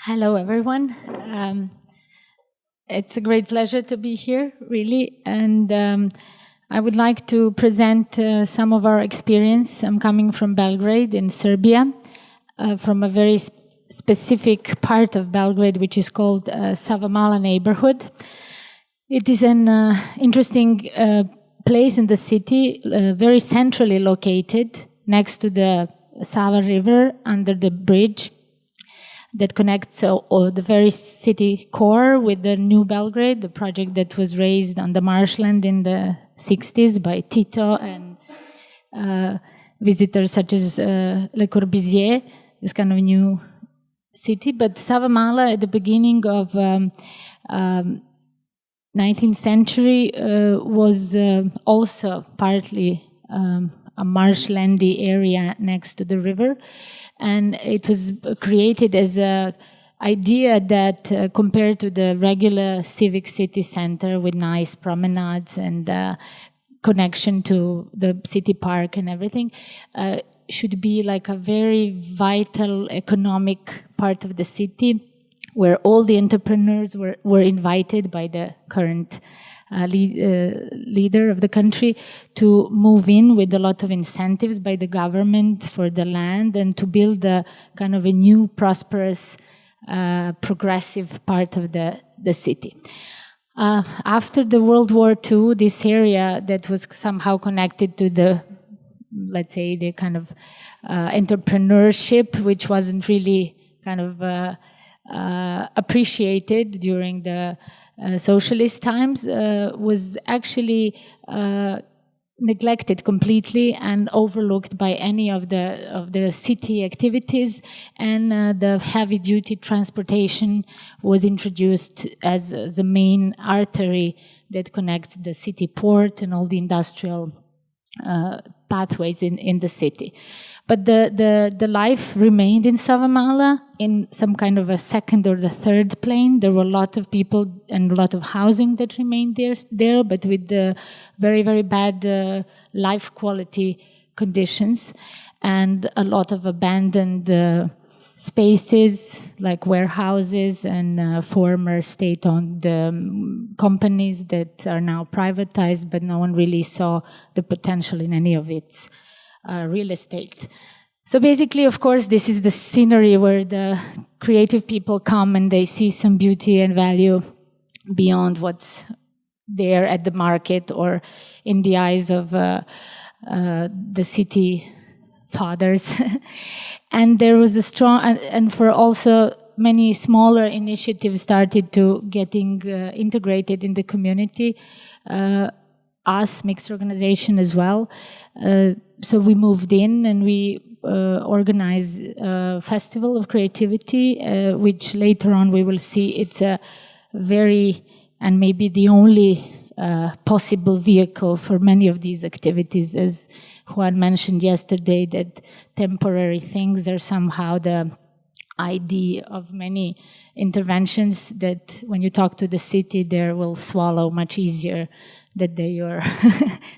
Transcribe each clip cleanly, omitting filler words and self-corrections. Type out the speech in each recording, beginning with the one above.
Hello, everyone. It's a great pleasure to be here, really. And I would like to present some of our experience. I'm coming from Belgrade in Serbia, from a very specific part of Belgrade, which is called Savamala neighborhood. It is an interesting place in the city, very centrally located next to the Sava River under the bridge that connects the very city core with the new Belgrade, the project that was raised on the marshland in the 60s by Tito and visitors such as Le Corbusier, this kind of new city. But Savamala at the beginning of 19th century was also partly a marshlandy area next to the river. And it was created as an idea that compared to the regular civic city center with nice promenades and connection to the city park and everything, should be like a very vital economic part of the city where all the entrepreneurs were invited by the current leader of the country to move in with a lot of incentives by the government for the land and to build a kind of a new prosperous progressive part of the city. After the World War II, this area that was somehow connected to the, let's say, the kind of entrepreneurship, which wasn't really kind of appreciated during the socialist times, was actually neglected completely and overlooked by any of the city activities, and the heavy-duty transportation was introduced as the main artery that connects the city port and all the industrial pathways in the city. But the life remained in Savamala in some kind of a second or the third plane. There were a lot of people and a lot of housing that remained there, but with the very, very bad life quality conditions and a lot of abandoned spaces like warehouses and former state-owned companies that are now privatized, but no one really saw the potential in any of its real estate. So basically, of course, this is the scenery where the creative people come and they see some beauty and value beyond what's there at the market or in the eyes of the city fathers. And there was a strong, and for also many smaller initiatives started to getting integrated in the community. Us, mixed organization as well. So we moved in and we organized a festival of creativity, which later on we will see it's a very, and maybe the only possible vehicle for many of these activities, as Juan mentioned yesterday, that temporary things are somehow the idea of many interventions that when you talk to the city, they will swallow much easier that they are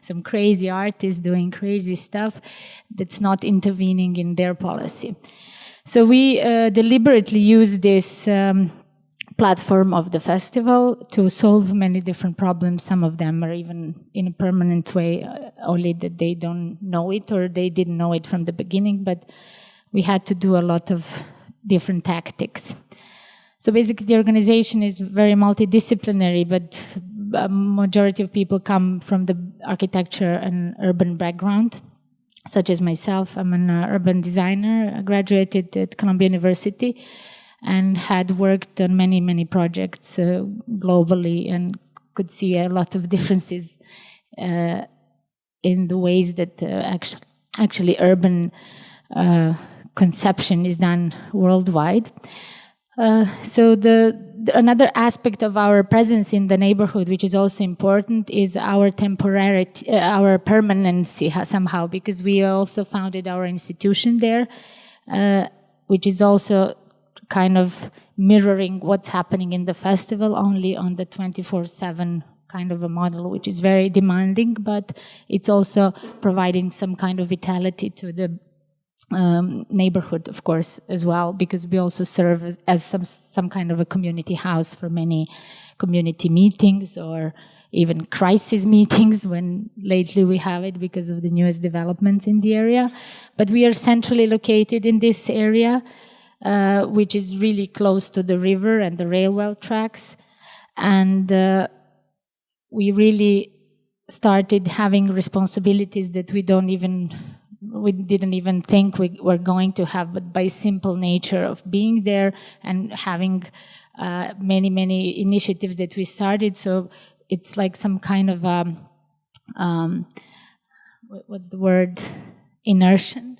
some crazy artists doing crazy stuff that's not intervening in their policy. So we deliberately use this platform of the festival to solve many different problems. Some of them are even in a permanent way, only that they don't know it or they didn't know it from the beginning, but we had to do a lot of different tactics. So basically the organization is very multidisciplinary, but a majority of people come from the architecture and urban background, such as myself. I'm an urban designer. I graduated at Columbia University and had worked on many, many projects globally and could see a lot of differences in the ways that actually urban conception is done worldwide. So another aspect of our presence in the neighborhood, which is also important, is our temporarity, our permanency somehow, because we also founded our institution there, which is also kind of mirroring what's happening in the festival, only on the 24/7 kind of a model, which is very demanding, but it's also providing some kind of vitality to the neighborhood, of course, as well, because we also serve as some kind of a community house for many community meetings or even crisis meetings, when lately we have it because of the newest developments in the area. But we are centrally located in this area, which is really close to the river and the railway tracks. And we really started having responsibilities that we didn't even think we were going to have, but by simple nature of being there and having many initiatives that we started. So it's like some kind of what's the word? Inertia,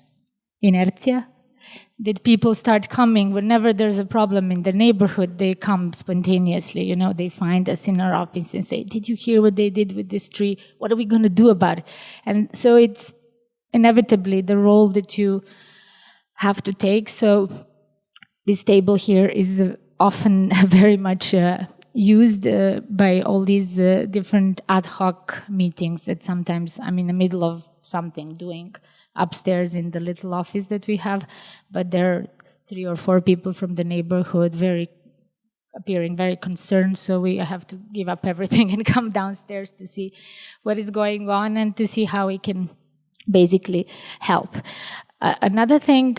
that people start coming whenever there's a problem in the neighborhood. They come spontaneously. You know, they find us in our office and say, "Did you hear what they did with this tree? What are we going to do about it?" And so it's inevitably the role that you have to take. So this table here is often very much used by all these different ad hoc meetings that sometimes I'm in the middle of something doing upstairs in the little office that we have, but there are 3 or 4 people from the neighborhood appearing very concerned, so we have to give up everything and come downstairs to see what is going on and to see how we can basically help. Another thing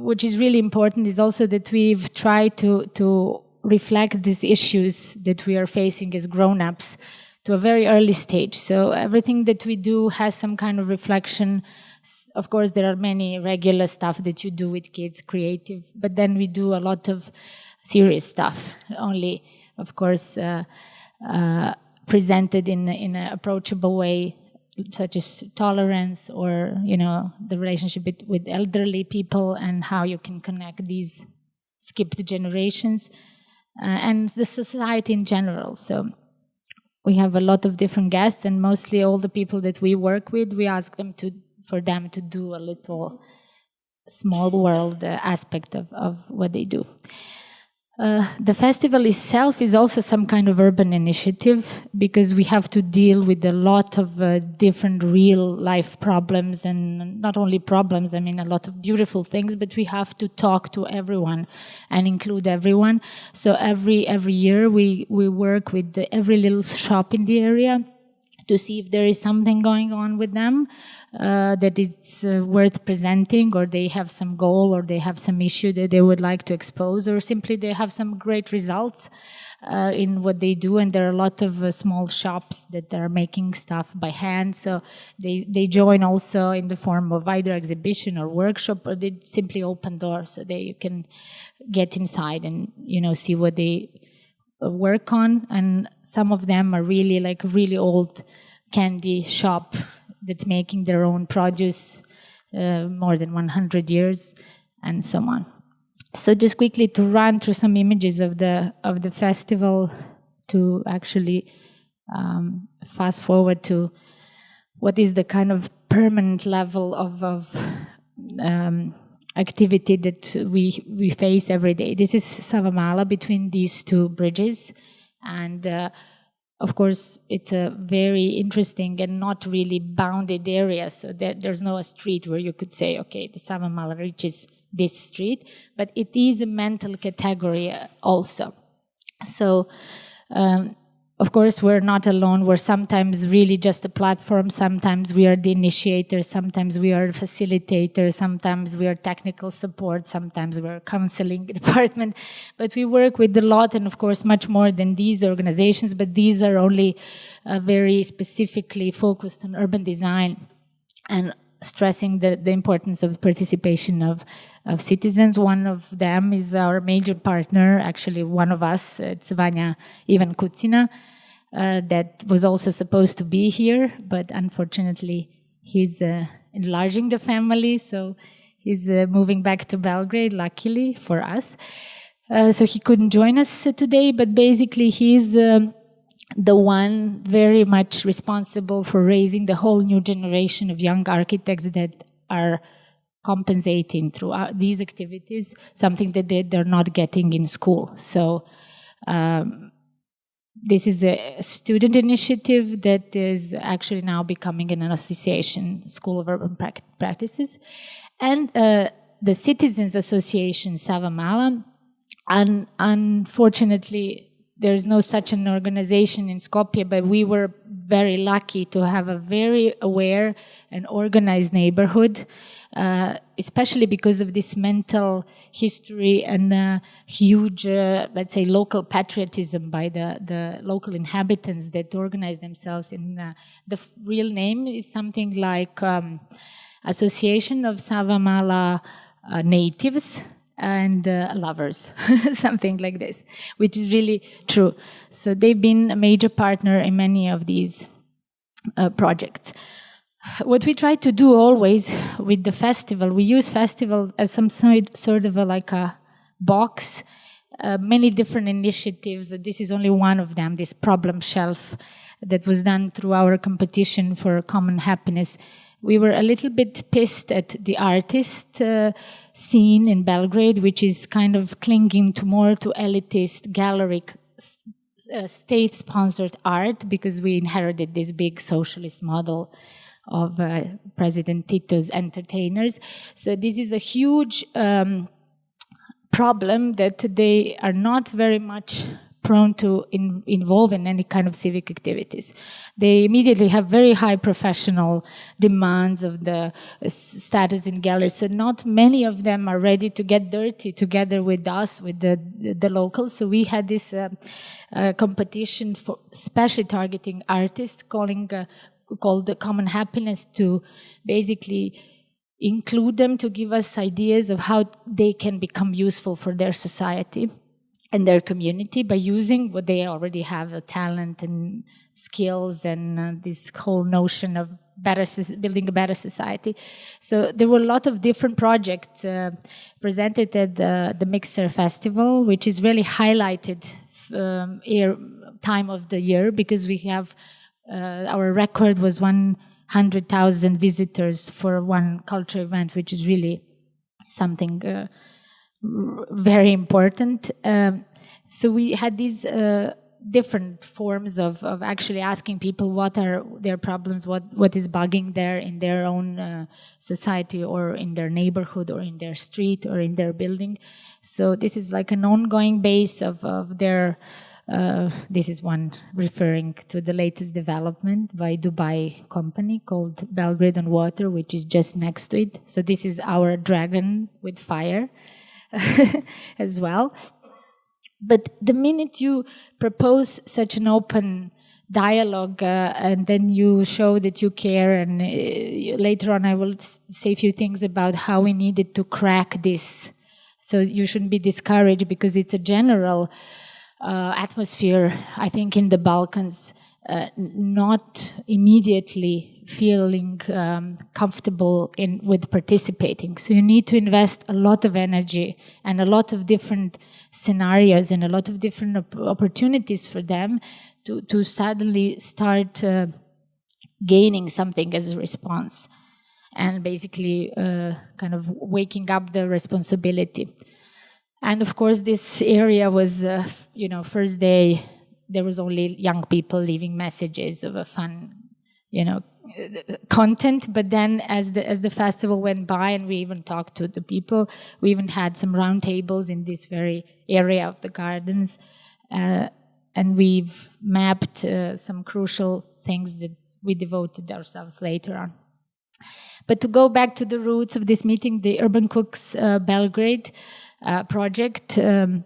which is really important is also that we've tried to reflect these issues that we are facing as grown-ups to a very early stage. So everything that we do has some kind of reflection. Of course, there are many regular stuff that you do with kids, creative, but then we do a lot of serious stuff, only, of course, presented in an approachable way, such as tolerance or, you know, the relationship with elderly people and how you can connect these skipped generations and the society in general. So we have a lot of different guests, and mostly all the people that we work with, we ask them for them to do a little small world aspect of what they do. The festival itself is also some kind of urban initiative, because we have to deal with a lot of different real life problems, and not only problems, I mean a lot of beautiful things, but we have to talk to everyone and include everyone. So every year we work with every little shop in the area to see if there is something going on with them that it's worth presenting, or they have some goal, or they have some issue that they would like to expose, or simply they have some great results in what they do. And there are a lot of small shops that are making stuff by hand, so they join also in the form of either exhibition or workshop, or they simply open doors so you can get inside and, you know, see what they work on. And some of them are really like really old candy shop that's making their own produce more than 100 years and so on. So just quickly to run through some images of the festival, to actually fast forward to what is the kind of permanent level of activity that we face every day. This is Savamala, between these 2 bridges, and of course, it's a very interesting and not really bounded area, so there's no street where you could say, okay, the Savamala reaches this street, but it is a mental category also. So, of course, we're not alone. We're sometimes really just a platform. Sometimes we are the initiator. Sometimes we are a facilitator. Sometimes we are technical support. Sometimes we're a counseling department. But we work with a lot, and of course, much more than these organizations. But these are only very specifically focused on urban design and stressing the importance of participation of citizens. One of them is our major partner, actually one of us, it's Vanya Ivan Kucina, that was also supposed to be here, but unfortunately he's enlarging the family, so he's moving back to Belgrade, luckily for us. So he couldn't join us today, but basically he's the one very much responsible for raising the whole new generation of young architects that are compensating through these activities, something that they're not getting in school. So this is a student initiative that is actually now becoming an association, School of Urban Practices. and the Citizens Association Savamala. And unfortunately, there's no such an organization in Skopje, but we were very lucky to have a very aware and organized neighborhood, especially because of this mental history and huge, let's say, local patriotism by the local inhabitants that organize themselves. In the real name is something like Association of Savamala Natives and lovers, something like this, which is really true. So they've been a major partner in many of these projects. What we try to do always with the festival, we use festival as some sort of like a box, many different initiatives. This is only one of them, this problem shelf that was done through our competition for common happiness. We were a little bit pissed at the artist scene in Belgrade, which is kind of clinging to more to elitist, gallery, state-sponsored art, because we inherited this big socialist model of President Tito's entertainers. So this is a huge problem that they are not very much prone to involve in any kind of civic activities. They immediately have very high professional demands of the status in galleries. So not many of them are ready to get dirty together with us, with the locals. So we had this competition for especially targeting artists, called the Common Happiness, to basically include them, to give us ideas of how they can become useful for their society and their community by using what they already have, talent and skills and this whole notion of building a better society. So there were a lot of different projects presented at the Mixer Festival, which is really highlighted time of the year, because we have our record was 100,000 visitors for one culture event, which is really something very important. So we had these different forms of actually asking people what are their problems, what is bugging in their own society or in their neighborhood or in their street or in their building. So this is like an ongoing base of their, this is one referring to the latest development by Dubai company called Belgrade on Water, which is just next to it. So this is our dragon with fire as well. But the minute you propose such an open dialogue and then you show that you care, and later on I will say a few things about how we needed to crack this. So you shouldn't be discouraged, because it's a general atmosphere, I think, in the Balkans, not immediately feeling comfortable with participating. So you need to invest a lot of energy and a lot of different scenarios and a lot of different opportunities for them to suddenly start gaining something as a response, and basically kind of waking up the responsibility. And of course, this area was, first day, there was only young people leaving messages of a fun, content. But then as the festival went by and we even talked to the people, we even had some round tables in this very area of the gardens. And we've mapped some crucial things that we devoted ourselves later on. But to go back to the roots of this meeting, the Urban Cooks Belgrade project, done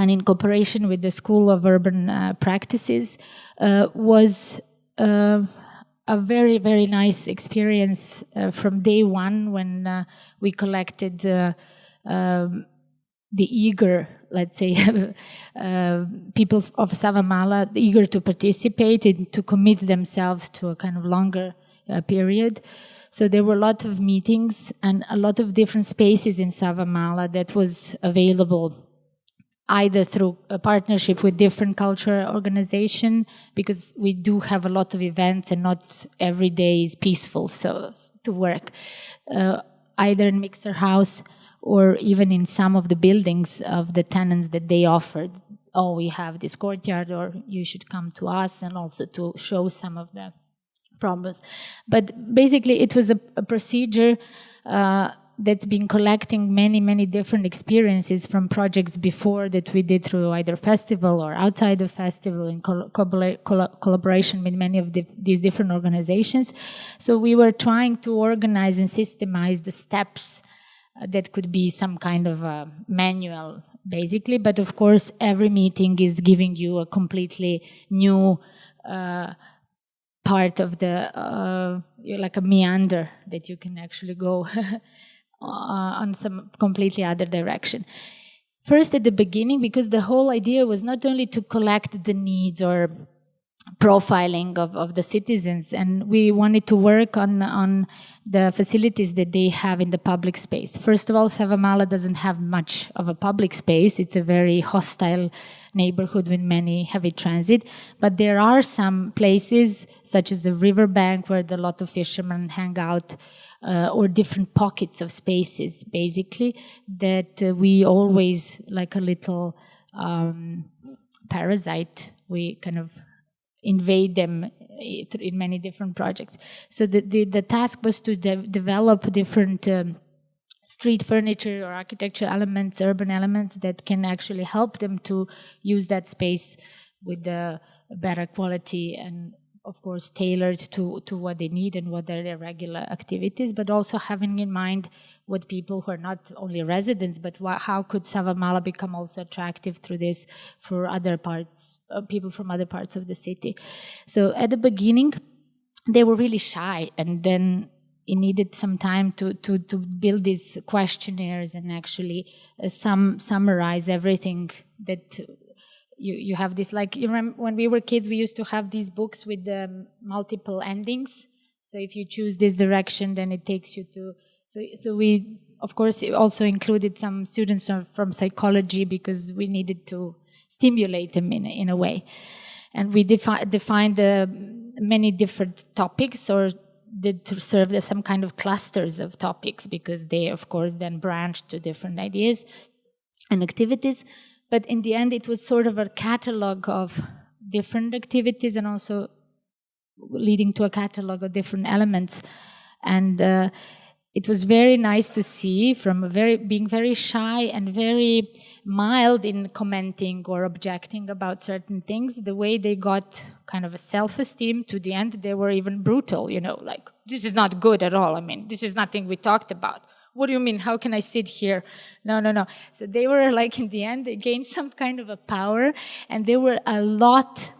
in cooperation with the School of Urban Practices, was a very, very nice experience from day one, when we collected the eager, let's say, people of Savamala, eager to participate and to commit themselves to a kind of longer period. So there were a lot of meetings and a lot of different spaces in Savamala that was available either through a partnership with different cultural organization, because we do have a lot of events and not every day is peaceful to work, either in Mixer House or even in some of the buildings of the tenants that they offered. Oh, we have this courtyard, or you should come to us, and also to show some of the problems. But basically it was a procedure that's been collecting many different experiences from projects before that we did through either festival or outside of festival in collaboration with many of these different organizations. So we were trying to organize and systemize the steps that could be some kind of a manual, basically. But of course, every meeting is giving you a completely new part of the, like a meander that you can actually go on some completely other direction. First, at the beginning, because the whole idea was not only to collect the needs or profiling of the citizens, and we wanted to work on the facilities that they have in the public space. First of all, Savamala doesn't have much of a public space. It's a very hostile neighborhood with many heavy transit, but there are some places, such as the riverbank, where a lot of fishermen hang out, or different pockets of spaces, basically, that we always, like a little parasite, we kind of invade them in many different projects. So the task was to develop different street furniture or architectural elements, urban elements that can actually help them to use that space with a better quality and, of course, tailored to what they need and what are their regular activities, but also having in mind what people who are not only residents, but how could Savamala become also attractive through this for other parts, people from other parts of the city. So at the beginning, they were really shy, and then it needed some time to build these questionnaires and actually summarize everything that you have this, like, you remember when we were kids, we used to have these books with multiple endings. So if you choose this direction, then it takes you to, so we, of course, also included some students from psychology because we needed to stimulate them in a way. And we defined many different topics, or did serve as some kind of clusters of topics, because they, of course, then branched to different ideas and activities. But in the end, it was sort of a catalog of different activities and also leading to a catalog of different elements. And it was very nice to see, from being very shy and very mild in commenting or objecting about certain things, the way they got kind of a self-esteem. To the end, they were even brutal, like, this is not good at all. I mean, this is nothing we talked about. What do you mean? How can I sit here? No. So they were like, in the end, they gained some kind of a power, and there were a lot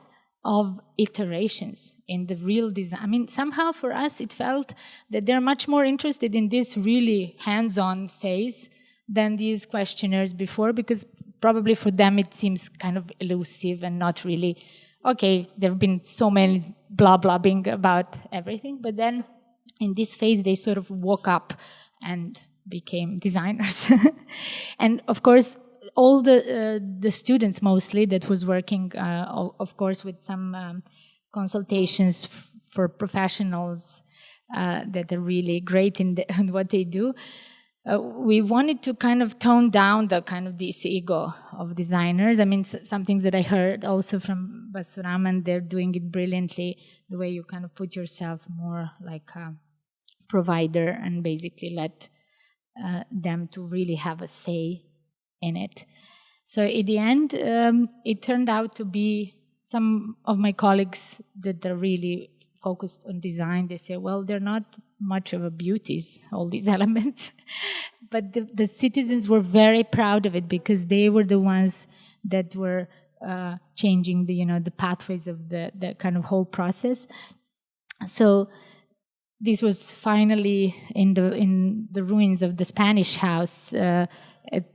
of iterations in the real design. I mean, somehow for us, it felt that they're much more interested in this really hands-on phase than these questionnaires before, because probably for them it seems kind of elusive and not really, okay, there have been so many blah-blabbing about everything. But then in this phase, they sort of woke up and became designers. And of course, all the students mostly that was working, of course, with some consultations for professionals that are really great in what they do. We wanted to kind of tone down the kind of this ego of designers. I mean, some things that I heard also from Basuraman, they're doing it brilliantly, the way you kind of put yourself more like a provider and basically let them to really have a say in it. So in the end, it turned out to be some of my colleagues that are really focused on design. They say, well, they're not much of a beauties, all these elements. But the citizens were very proud of it, because they were the ones that were changing the pathways of the kind of whole process. So this was finally in the ruins of the Spanish house.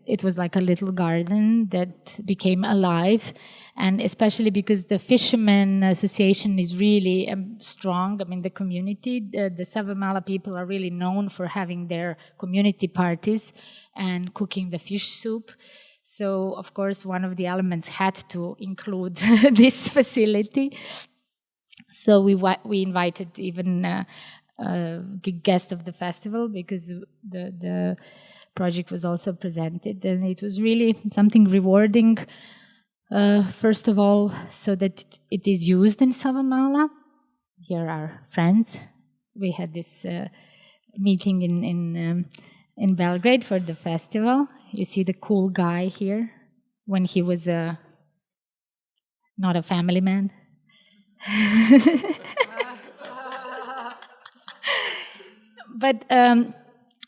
It was like a little garden that became alive, and especially because the Fishermen Association is really strong. I mean, the community, the Savamala people are really known for having their community parties and cooking the fish soup. So, of course, one of the elements had to include this facility. So we invited even a guest of the festival, because the project was also presented, and it was really something rewarding. First of all, so that it is used in Savamala. Here are friends. We had this meeting in in Belgrade for the festival. You see the cool guy here when he was not a family man. But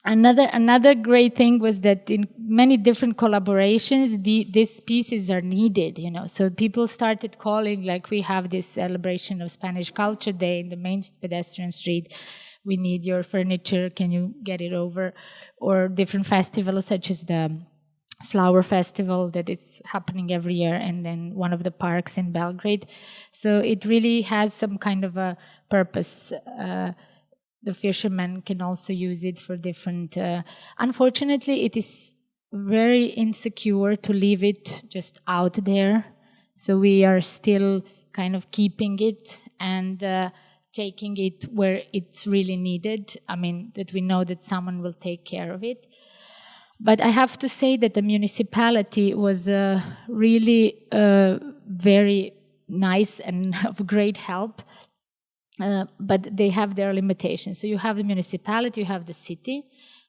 another great thing was that in many different collaborations, these pieces are needed, So people started calling, like we have this celebration of Spanish Culture Day in the main pedestrian street. We need your furniture, can you get it over? Or different festivals such as the Flower Festival that it's happening every year, and then one of the parks in Belgrade. So it really has some kind of a purpose. The fishermen can also use it for different... unfortunately, it is very insecure to leave it just out there. So we are still kind of keeping it and taking it where it's really needed. I mean, that we know that someone will take care of it. But I have to say that the municipality was really very nice and of great help. But they have their limitations. So you have the municipality, you have the city,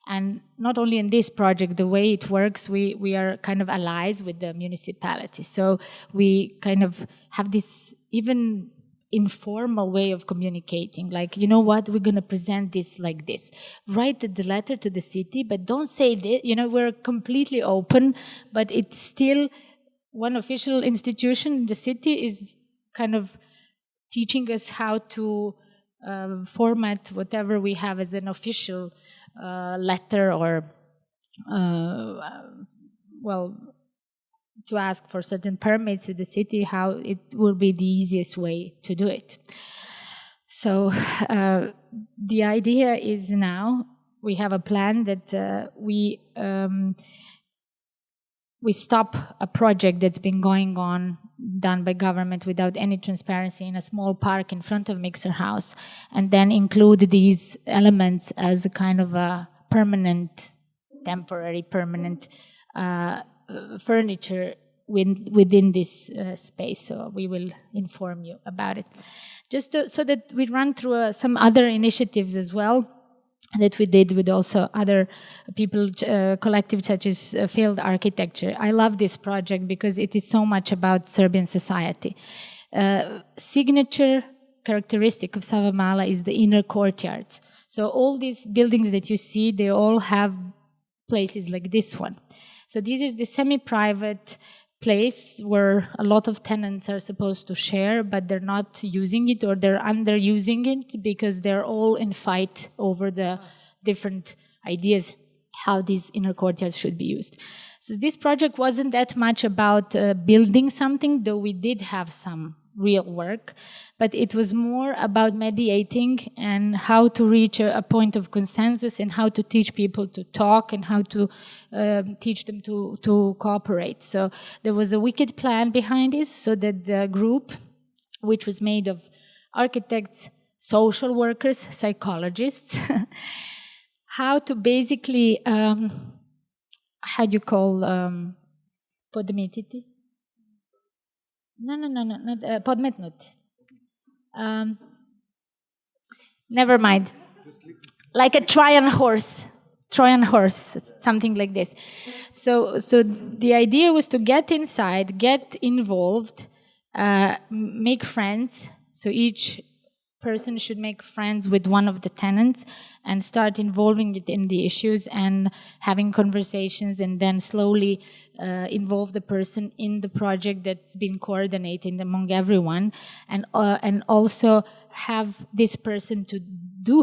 and not only in this project, the way it works, we are kind of allies with the municipality. So we kind of have this even informal way of communicating, like, you know what, we're going to present this like this. Write the letter to the city, but don't say this. We're completely open, but it's still one official institution in the city is kind of teaching us how to format whatever we have as an official letter or, to ask for certain permits to the city, how it will be the easiest way to do it. So the idea is now we have a plan that we stop a project that's been going on, done by government without any transparency in a small park in front of Mixer House, and then include these elements as a kind of a temporary permanent furniture within this space. So we will inform you about it. Just so that we run through some other initiatives as well that we did with also other people, collectives such as Field Architecture. I love this project because it is so much about Serbian society. Signature characteristic of Savamala is the inner courtyards. So all these buildings that you see, they all have places like this one. So this is the semi-private place where a lot of tenants are supposed to share, but they're not using it, or they're underusing it because they're all in fight over the different ideas how these inner courtyards should be used. So this project wasn't that much about building something, though we did have some real work, but it was more about mediating and how to reach a point of consensus and how to teach people to talk and how to teach them to cooperate. So there was a wicked plan behind this, so that the group, which was made of architects, social workers, psychologists, how to basically, how do you call podmetiti? No, not podmetnut. Never mind. Like a Trojan horse, something like this. So the idea was to get inside, get involved, make friends. So each person should make friends with one of the tenants and start involving it in the issues and having conversations, and then slowly involve the person in the project that's been coordinated among everyone, and also have this person to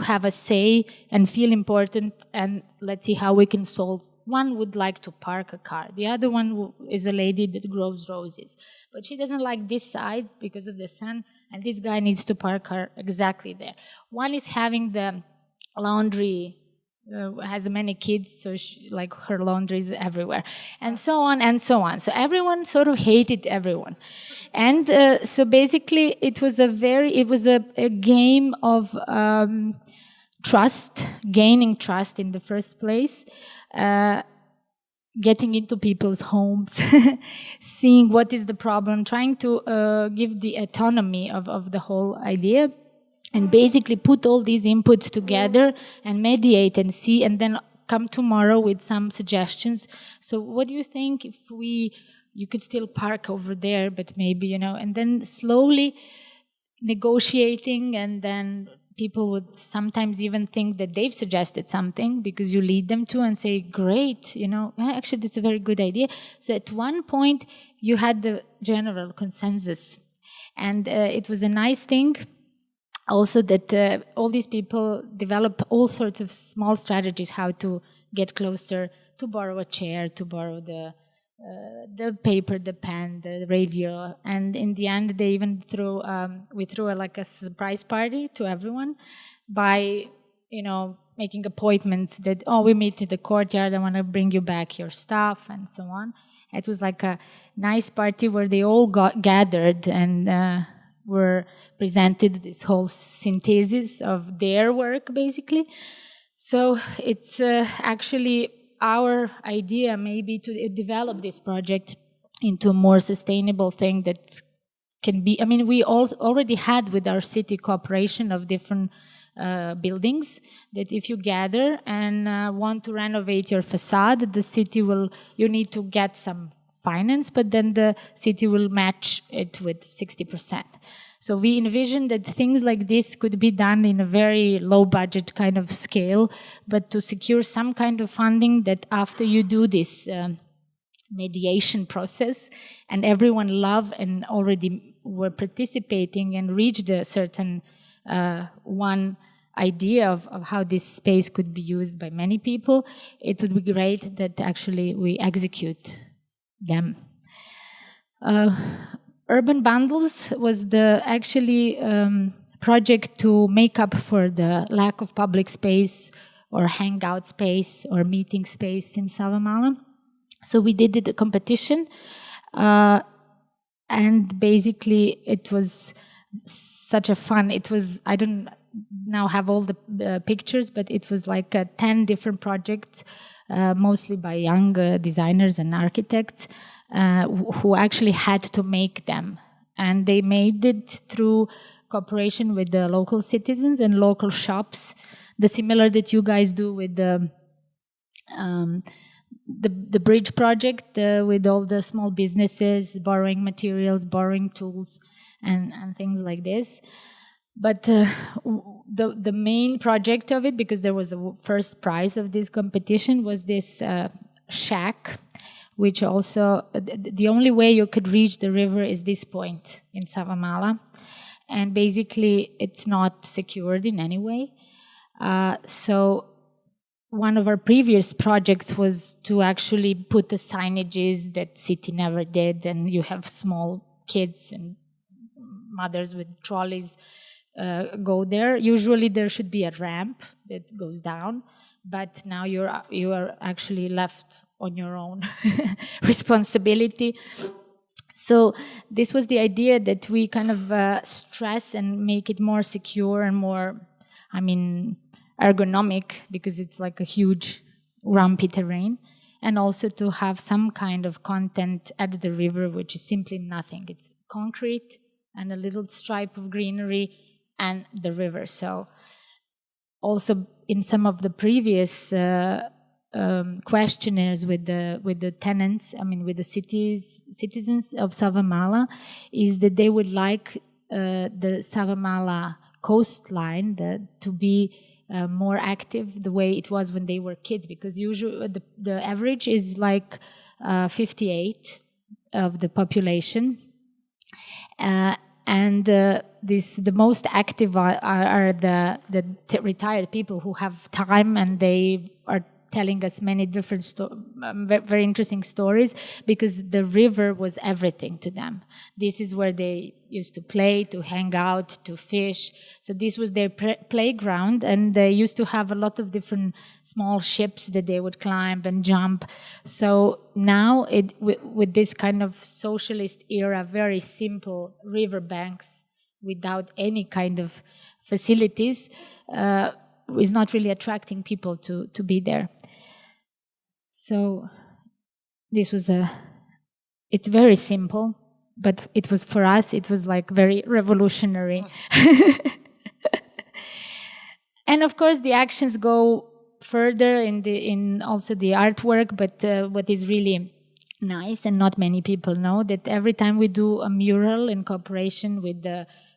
have a say and feel important, and let's see how we can solve. One would like to park a car. The other one is a lady that grows roses, but she doesn't like this side because of the sun, and this guy needs to park her exactly there. One is having the laundry, has many kids, so like her laundry is everywhere, and so on and so on. So everyone sort of hated everyone, and so basically it was a game of trust, gaining trust in the first place. Getting into people's homes, seeing what is the problem, trying to give the autonomy of the whole idea, and basically put all these inputs together and mediate and see, and then come tomorrow with some suggestions. So what do you think if you could still park over there, but maybe, and then slowly negotiating, and then people would sometimes even think that they've suggested something because you lead them to and say, great, actually that's a very good idea. So at one point you had the general consensus, and it was a nice thing also that all these people develop all sorts of small strategies how to get closer, to borrow a chair, to borrow the paper, the pen, the radio, and in the end they even we threw like a surprise party to everyone by making appointments that we meet in the courtyard, I want to bring you back your stuff and so on. It was like a nice party where they all got gathered and were presented this whole synthesis of their work basically. So it's actually our idea maybe to develop this project into a more sustainable thing that can be, we already had with our city cooperation of different buildings, that if you gather and want to renovate your facade, the city you need to get some finance, but then the city will match it with 60%. So we envision that things like this could be done in a very low budget kind of scale, but to secure some kind of funding that after you do this mediation process and everyone love and already were participating and reached a certain one idea of how this space could be used by many people, it would be great that actually we execute them. Urban Bundles was the actually project to make up for the lack of public space or hangout space or meeting space in Savamala. So we did the competition, and basically it was such a fun, I don't now have all the pictures, but it was like 10 different projects, mostly by young designers and architects, who actually had to make them. And they made it through cooperation with the local citizens and local shops, the similar that you guys do with the bridge project, with all the small businesses, borrowing materials, borrowing tools, and things like this. But the main project of it, because there was a first prize of this competition, was this shack, which also, the only way you could reach the river is this point in Savamala. And basically, it's not secured in any way. So one of our previous projects was to actually put the signages that city never did, and you have small kids and mothers with trolleys go there. Usually there should be a ramp that goes down, but now you are actually left on your own responsibility. So this was the idea, that we kind of stress and make it more secure and more, ergonomic, because it's like a huge rumpy terrain, and also to have some kind of content at the river, which is simply nothing. It's concrete and a little stripe of greenery and the river. So also in some of the previous questionnaires with the tenants, with the citizens of Savamala, is that they would like the Savamala coastline to be more active the way it was when they were kids, because usually the average is like 58 of the population, and the most active are the retired people who have time, and they are telling us many different very interesting stories, because the river was everything to them. This is where they used to play, to hang out, to fish. So this was their playground, and they used to have a lot of different small ships that they would climb and jump. So now, with this kind of socialist era, very simple river banks without any kind of facilities, is not really attracting people to be there. So this was it's very simple, but it was, for us, it was like very revolutionary. And of course the actions go further in also the artwork, but what is really nice and not many people know, that every time we do a mural in cooperation with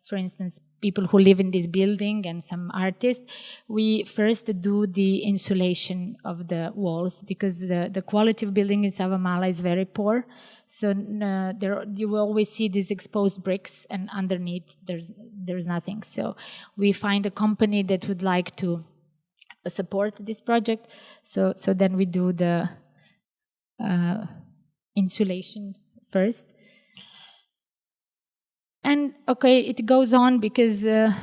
for instance, people who live in this building and some artists, we first do the insulation of the walls, because the quality of building in Savamala is very poor. So you will always see these exposed bricks, and underneath there's nothing. So we find a company that would like to support this project. So then we do the insulation first. And okay, it goes on because, I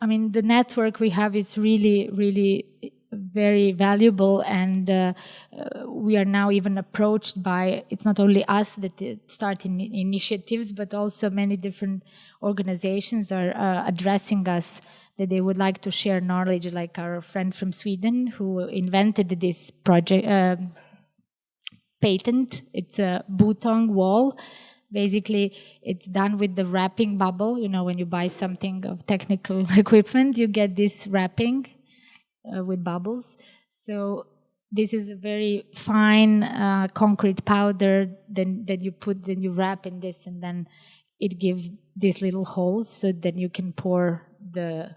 mean, the network we have is really, really very valuable, and we are now even approached by, it's not only us that start initiatives, but also many different organizations are addressing us that they would like to share knowledge, like our friend from Sweden who invented this project, patent. It's a butong wall. Basically, it's done with the wrapping bubble. You know, when you buy something of technical equipment, you get this wrapping with bubbles. So this is a very fine concrete powder that you wrap in this, and then it gives these little holes so that you can pour the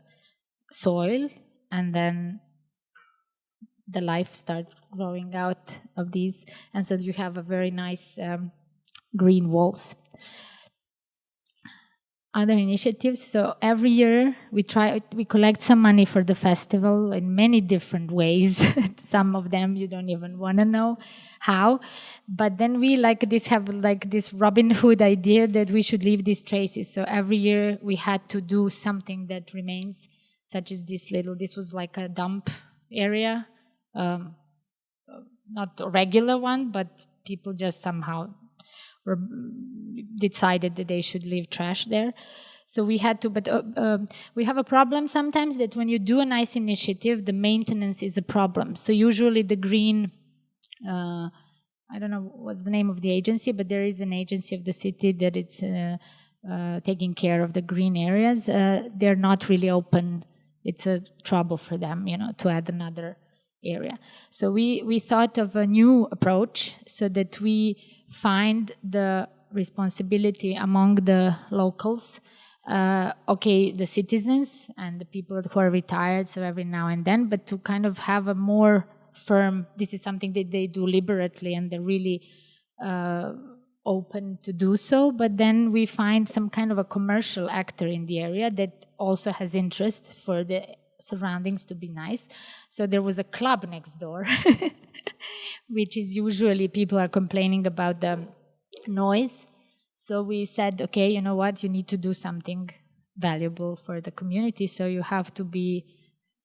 soil, and then the life starts growing out of these, and so you have a very nice green walls. Other initiatives. So every year we collect some money for the festival in many different ways. Some of them you don't even want to know how. But then we have this Robin Hood idea that we should leave these traces. So every year we had to do something that remains, such as this was like a dump area. Not a regular one, but people just somehow decided that they should leave trash there. So we had to, but we have a problem sometimes that when you do a nice initiative, the maintenance is a problem. So usually the green, I don't know what's the name of the agency, but there is an agency of the city that it's taking care of the green areas. They're not really open. It's a trouble for them, to add another area. So we thought of a new approach so that we find the responsibility among the locals, the citizens and the people who are retired, so every now and then, but to kind of have a more firm, this is something that they do liberally and they're really open to do so, but then we find some kind of a commercial actor in the area that also has interest for the surroundings to be nice. So there was a club next door, which is usually people are complaining about the noise. So we said, okay, you know what, you need to do something valuable for the community. So you have to be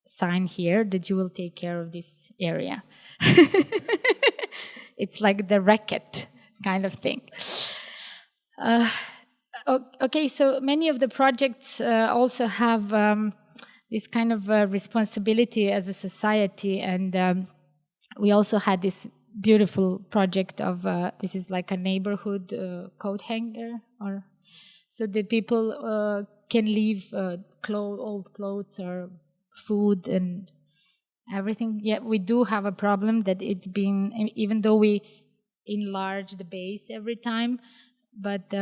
signed here that you will take care of this area. It's like the racket kind of thing. Okay, so many of the projects also have this kind of responsibility as a society, and we also had this beautiful project of this is like a neighborhood coat hanger, or so that people can leave old clothes or food and everything. Yet we do have a problem that it's been, even though we enlarge the base every time, but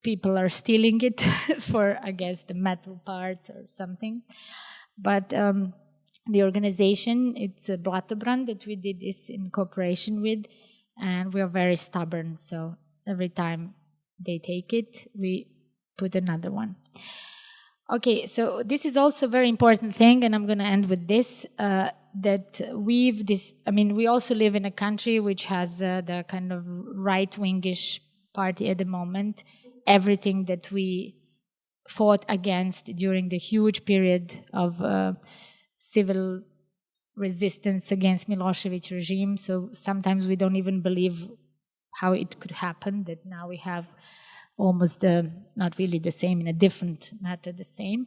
people are stealing it for, I guess, the metal parts or something. But the organization, it's a Blattebrand that we did this in cooperation with, and we are very stubborn. So every time they take it, we put another one. Okay, so this is also a very important thing, and I'm going to end with this, that we also live in a country which has the kind of right-wingish party at the moment. Everything that we fought against during the huge period of civil resistance against Milosevic regime. So sometimes we don't even believe how it could happen, that now we have almost not really the same, in a different matter, the same.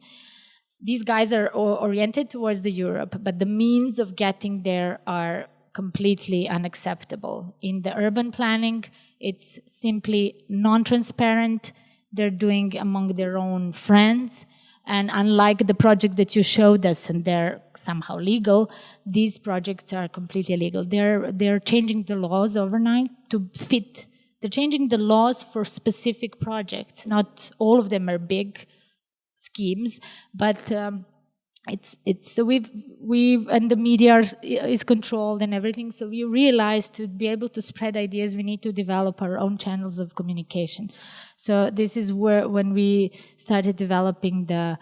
These guys are oriented towards the Europe, but the means of getting there are completely unacceptable. In the urban planning, it's simply non-transparent. They're doing among their own friends. And unlike the project that you showed us, and they're somehow legal, these projects are completely illegal. They're changing the laws overnight to fit. They're changing the laws for specific projects. Not all of them are big schemes, but so we've and the media is controlled and everything. So we realized to be able to spread ideas, we need to develop our own channels of communication. So this is where when we started developing the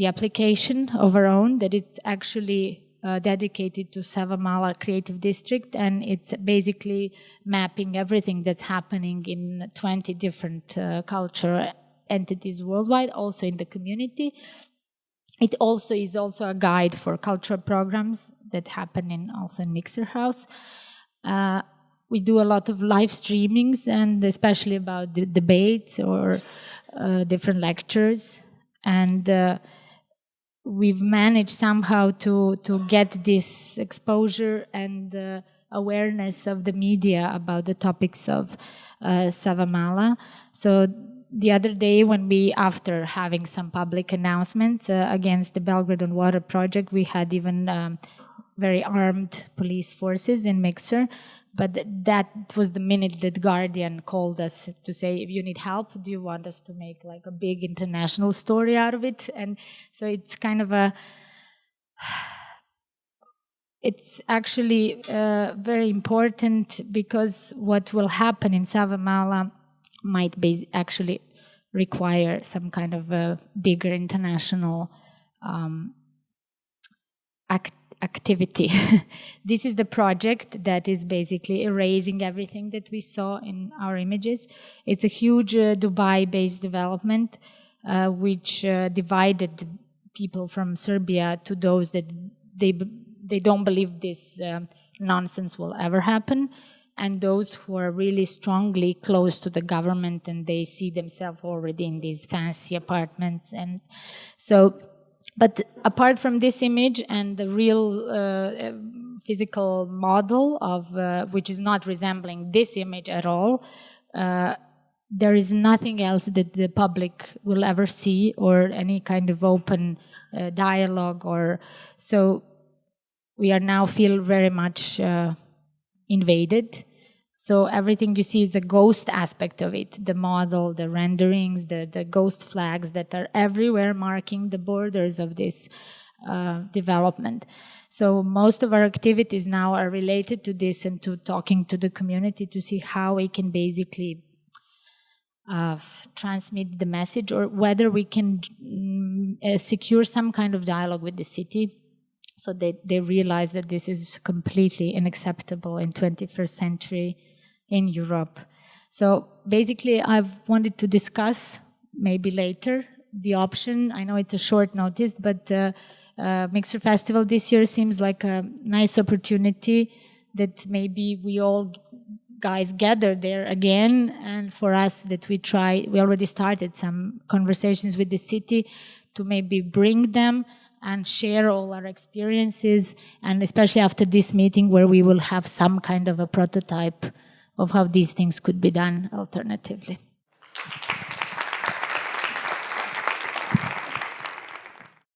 application of our own, that it's actually dedicated to Savamala Creative District, and it's basically mapping everything that's happening in 20 different cultural entities worldwide, also in the community. It also is also a guide for cultural programs that happen also in Mixer House. We do a lot of live streamings, and especially about the debates or different lectures. And we've managed somehow to get this exposure and awareness of the media about the topics of Savamala. So the other day, when after having some public announcements against the Belgrade on Water project, we had even very armed police forces in Mixer. But that was the minute that Guardian called us to say, if you need help, do you want us to make like a big international story out of it? And so it's kind of it's actually very important, because what will happen in Savamala might actually require some kind of a bigger international activity. This is the project that is basically erasing everything that we saw in our images. It's a huge Dubai-based development which divided people from Serbia to those that they don't believe this nonsense will ever happen, and those who are really strongly close to the government and they see themselves already in these fancy apartments. And so, but apart from this image and the real physical model of which is not resembling this image at all, there is nothing else that the public will ever see, or any kind of open dialogue. Or so we are now feel very much invaded. So everything you see is a ghost aspect of it. The model, the renderings, the ghost flags that are everywhere marking the borders of this development. So most of our activities now are related to this and to talking to the community to see how we can basically transmit the message, or whether we can secure some kind of dialogue with the city, so they realize that this is completely unacceptable in 21st century in Europe. So basically, I've wanted to discuss maybe later the option. I know it's a short notice, but Mixer Festival this year seems like a nice opportunity that maybe we all guys gather there again, and for us that we already started some conversations with the city to maybe bring them and share all our experiences, and especially after this meeting where we will have some kind of a prototype of how these things could be done alternatively.